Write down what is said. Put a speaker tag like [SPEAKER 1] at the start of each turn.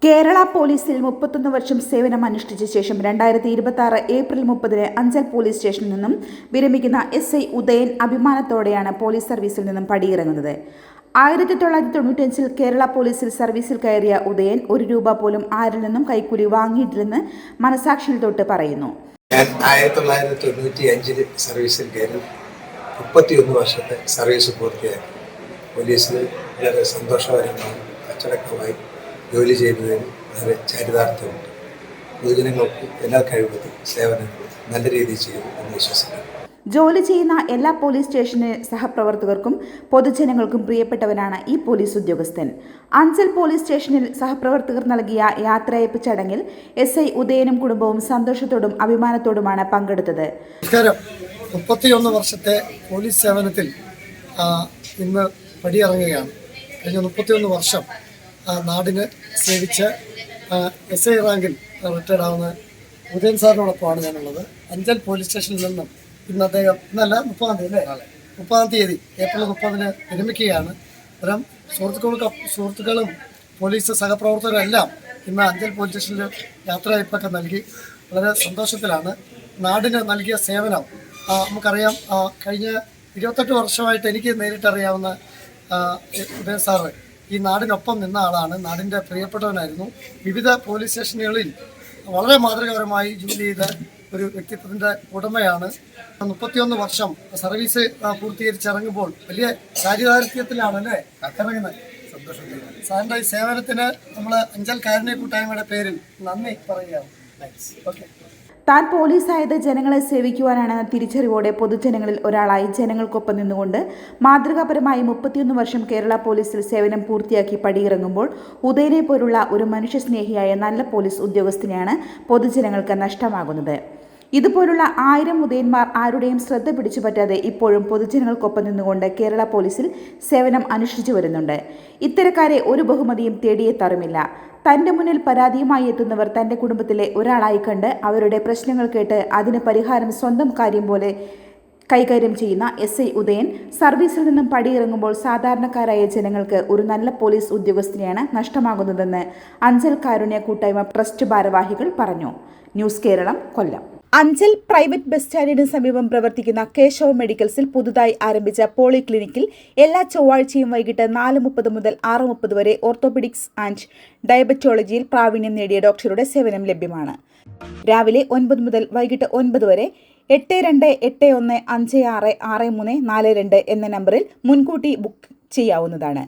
[SPEAKER 1] കേരള പോലീസിൽ 31 വർഷം സേവനമനുഷ്ഠിച്ച ശേഷം 2026 ഏപ്രിൽ 30-ന് അഞ്ചൽ പോലീസ് സ്റ്റേഷനിൽ നിന്നും വിരമിക്കുന്ന SI ഉദയൻ അഭിമാനത്തോടെയാണ് പോലീസ് സർവീസിൽ നിന്നും പടിയിറങ്ങുന്നത്. 1995-ൽ കേരള പോലീസിൽ സർവീസിൽ കയറിയ ഉദയൻ ₹1 പോലും ആരിൽ നിന്നും കൈക്കൂലി വാങ്ങിയിട്ടില്ലെന്ന് മനസാക്ഷിയിൽ തൊട്ട് പറയുന്നു.
[SPEAKER 2] ഞാൻ 1995-ൽ സർവീസിൽ കയറി 31 വർഷത്തെ സർവീസ് പൂർത്തിയാക്കി. പോലീസിൽ വളരെ സന്തോഷകരമായി അച്ചടക്കമായി ജോലി ചെയ്യുന്നതിന് വളരെ ചാരിതാർത്ഥ്യമുണ്ട്. പൊതുജനങ്ങൾക്ക് എല്ലാ കഴിവുകളും സേവനങ്ങളും നല്ല രീതിയിൽ ചെയ്യും എന്ന് വിശ്വസിക്കുന്നു.
[SPEAKER 1] ജോലി ചെയ്യുന്ന എല്ലാ പോലീസ് സ്റ്റേഷന് സഹപ്രവർത്തകർക്കും പൊതുജനങ്ങൾക്കും പ്രിയപ്പെട്ടവനാണ് ഈ പോലീസ് ഉദ്യോഗസ്ഥൻ. അഞ്ചൽ പോലീസ് സ്റ്റേഷനിൽ സഹപ്രവർത്തകർ നൽകിയ യാത്രയയപ്പ് ചടങ്ങിൽ SI ഉദയനും കുടുംബവും സന്തോഷത്തോടും അഭിമാനത്തോടുമാണ് പങ്കെടുത്തത്.
[SPEAKER 3] 31 വർഷത്തെ പോലീസ് സേവനത്തിൽ ഇന്ന് പടിയിറങ്ങുകയാണ്. കഴിഞ്ഞ 31 വർഷം നാടിന് സേവിച്ച് SI റാങ്കിൽ റിട്ടയർഡ് ആവുന്ന ഉദയൻ സാറിനോടൊപ്പമാണ് ഞാനുള്ളത്. അഞ്ചൽ പോലീസ് സ്റ്റേഷനിൽ നിന്നും ഇന്ന് അദ്ദേഹം ഇന്നല്ല 30-ാം തീയതി ഏപ്രിൽ 30-ന് വിരമിക്കുകയാണ്. അത്തരം സുഹൃത്തുക്കളും പോലീസ് സഹപ്രവർത്തകരെല്ലാം ഇന്ന് അഞ്ചൽ പോലീസ് സ്റ്റേഷനിൽ യാത്രയയപ്പൊക്കെ നൽകി വളരെ സന്തോഷത്തിലാണ്. നാടിന് നൽകിയ സേവനം നമുക്കറിയാം. കഴിഞ്ഞ 28 വർഷമായിട്ട് എനിക്ക് നേരിട്ടറിയാവുന്ന ഉദയൻ സാറ് ഈ നാടിനൊപ്പം നിന്ന ആളാണ്. നാടിൻ്റെ പ്രിയപ്പെട്ടവനായിരുന്നു. വിവിധ പോലീസ് സ്റ്റേഷനുകളിൽ വളരെ മാതൃകാപരമായി ജോലി ചെയ്ത ഒരു വ്യക്തിത്വത്തിൻ്റെ ഉടമയാണ്. 31 വർഷം സർവീസ് പൂർത്തീകരിച്ചിറങ്ങുമ്പോൾ വലിയ ചാരിതാർത്ഥ്യത്തിലാണ് അല്ലേ ഇറങ്ങുന്നത്. സാറിൻ്റെ ഈ സേവനത്തിന് നമ്മൾ അഞ്ചൽ കാരുണ്യ കൂട്ടായ്മയുടെ പേരിൽ നന്ദി പറയുകയാണ്. ഓക്കെ.
[SPEAKER 1] താൻ പോലീസായത് ജനങ്ങളെ സേവിക്കുവാനാണെന്ന തിരിച്ചറിവോടെ പൊതുജനങ്ങളിൽ ഒരാളായി ജനങ്ങൾക്കൊപ്പം നിന്നുകൊണ്ട് മാതൃകാപരമായി 31 വർഷം കേരള പോലീസിൽ സേവനം പൂർത്തിയാക്കി പടിയിറങ്ങുമ്പോൾ ഉദയനെ പോലുള്ള ഒരു മനുഷ്യസ്നേഹിയായ നല്ല പോലീസ് ഉദ്യോഗസ്ഥനെയാണ് പൊതുജനങ്ങൾക്ക് നഷ്ടമാകുന്നത്. ഇതുപോലുള്ള 1000 ഉദയന്മാർ ആരുടെയും ശ്രദ്ധ പിടിച്ചു പറ്റാതെ ഇപ്പോഴും പൊതുജനങ്ങൾക്കൊപ്പം നിന്നുകൊണ്ട് കേരള പോലീസിൽ സേവനം അനുഷ്ഠിച്ചു വരുന്നുണ്ട്. ഇത്തരക്കാരെ ഒരു ബഹുമതിയും തേടിയെത്താറുമില്ല. തൻ്റെ മുന്നിൽ പരാതിയുമായി എത്തുന്നവർ തൻ്റെ കുടുംബത്തിലെ ഒരാളായി കണ്ട് അവരുടെ പ്രശ്നങ്ങൾ കേട്ട് അതിന് പരിഹാരം സ്വന്തം കാര്യം പോലെ കൈകാര്യം ചെയ്യുന്ന SI ഉദയൻ സർവീസിൽ നിന്നും പടിയിറങ്ങുമ്പോൾ സാധാരണക്കാരായ ജനങ്ങൾക്ക് ഒരു നല്ല പോലീസ് ഉദ്യോഗസ്ഥനെയാണ് നഷ്ടമാകുന്നതെന്ന് അഞ്ചൽ കാരുണ്യ കൂട്ടായ്മ ട്രസ്റ്റ് ഭാരവാഹികൾ പറഞ്ഞു. ന്യൂസ് കേരളം, കൊല്ലം. അഞ്ചൽ പ്രൈവറ്റ് ബസ് സ്റ്റാൻഡിന് സമീപം പ്രവർത്തിക്കുന്ന കേശവ് മെഡിക്കൽസിൽ പുതുതായി ആരംഭിച്ച പോളിക്ലിനിക്കിൽ എല്ലാ ചൊവ്വാഴ്ചയും വൈകിട്ട് 4:30 മുതൽ 6:30 വരെ ഓർത്തോപെഡിക്സ് ആൻഡ് ഡയബറ്റോളജിയിൽ പ്രാവീണ്യം നേടിയ ഡോക്ടറുടെ സേവനം ലഭ്യമാണ്. രാവിലെ 9 മുതൽ വൈകിട്ട് 9 വരെ 8281566342 എന്ന നമ്പറിൽ മുൻകൂട്ടി ബുക്ക് ചെയ്യാവുന്നതാണ്.